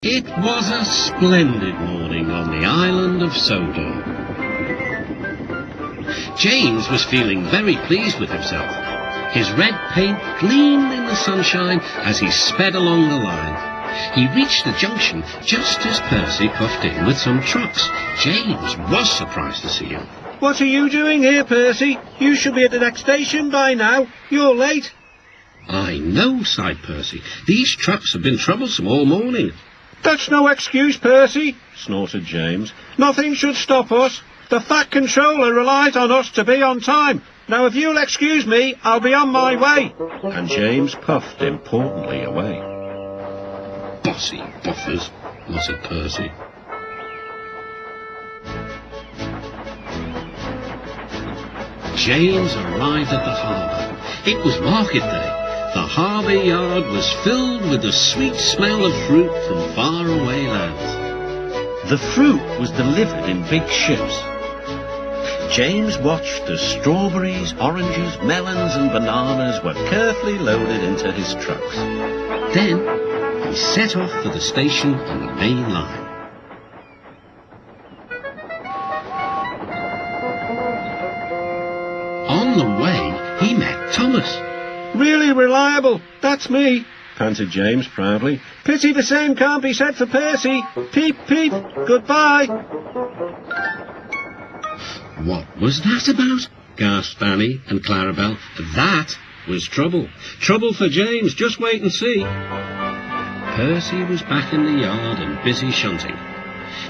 It was a splendid morning on the island of Sodor. James was feeling very pleased with himself. His red paint gleamed in the sunshine as he sped along the line. He reached the junction just as Percy puffed in with some trucks. James was surprised to see him. What are you doing here, Percy? You should be at the next station by now. You're late. I know, sighed Percy. These trucks have been troublesome all morning. That's no excuse, Percy, snorted James. Nothing should stop us. The Fat Controller relies on us to be on time. Now, if you'll excuse me, I'll be on my way. And James puffed importantly away. Bossy buffers, muttered Percy. James arrived at the harbour. It was market day. The harbour yard was filled with the sweet smell of fruit from faraway lands. The fruit was delivered in big ships. James watched as strawberries, oranges, melons and bananas were carefully loaded into his trucks. Then he set off for the station on the main line. On the way, he met Thomas. Really reliable, that's me, panted James proudly. Pity the same can't be said for Percy. Peep, peep, goodbye. What was that about? Gasped Annie and Clarabel. That was trouble. Trouble for James, just wait and see. Percy was back in the yard and busy shunting.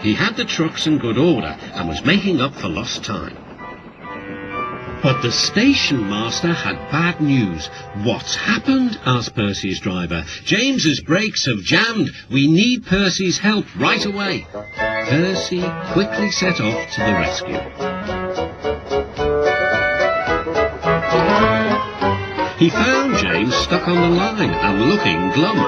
He had the trucks in good order and was making up for lost time. But the station master had bad news. What's happened? Asked Percy's driver. James's brakes have jammed. We need Percy's help right away. Percy quickly set off to the rescue. He found James stuck on the line and looking glum.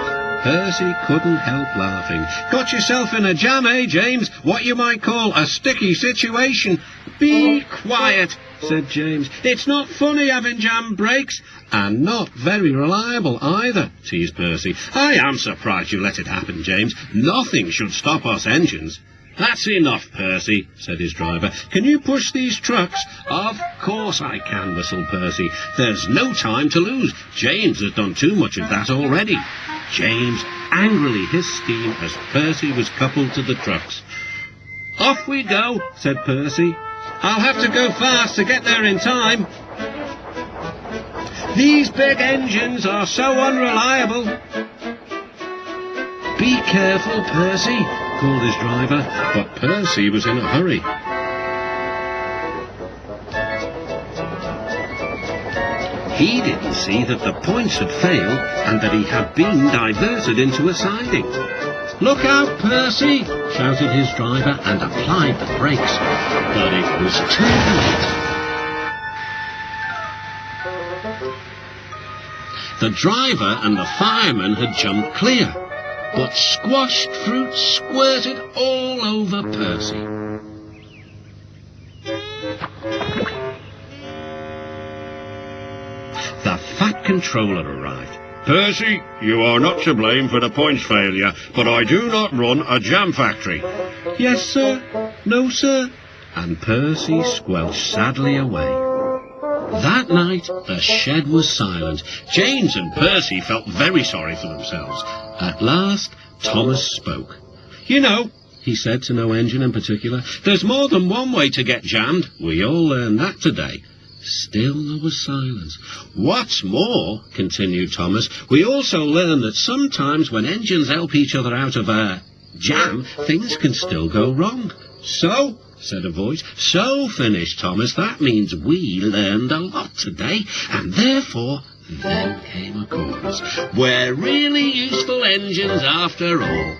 Percy couldn't help laughing. Got yourself in a jam, eh, James? What you might call a sticky situation. Be quiet, said James. It's not funny having jam brakes, and not very reliable either, teased Percy. I am surprised you let it happen, James. Nothing should stop us engines. That's enough, Percy, said his driver. Can you push these trucks? Of course I can, whistled Percy. There's no time to lose. James has done too much of that already. James angrily hissed steam as Percy was coupled to the trucks. Off we go, said Percy. I'll have to go fast to get there in time. These big engines are so unreliable. Be careful, Percy, called his driver, but Percy was in a hurry. He didn't see that the points had failed and that he had been diverted into a siding. Look out, Percy, shouted his driver and applied the brakes. But it was too late. The driver and the fireman had jumped clear, but squashed fruit squirted all over Percy. The Fat Controller arrived. Percy, you are not to blame for the points failure, but I do not run a jam factory. Yes, sir. No, sir. And Percy squelched sadly away. That night, the shed was silent. James and Percy felt very sorry for themselves. At last, Thomas spoke. You know, he said to no engine in particular, there's more than one way to get jammed. We all learned that today. Still there was silence. What's more, continued Thomas, we also learned that sometimes when engines help each other out of a jam, things can still go wrong. So, said a voice. So, finished Thomas, that means we learned a lot today, and therefore then came a chorus. We're really useful engines after all.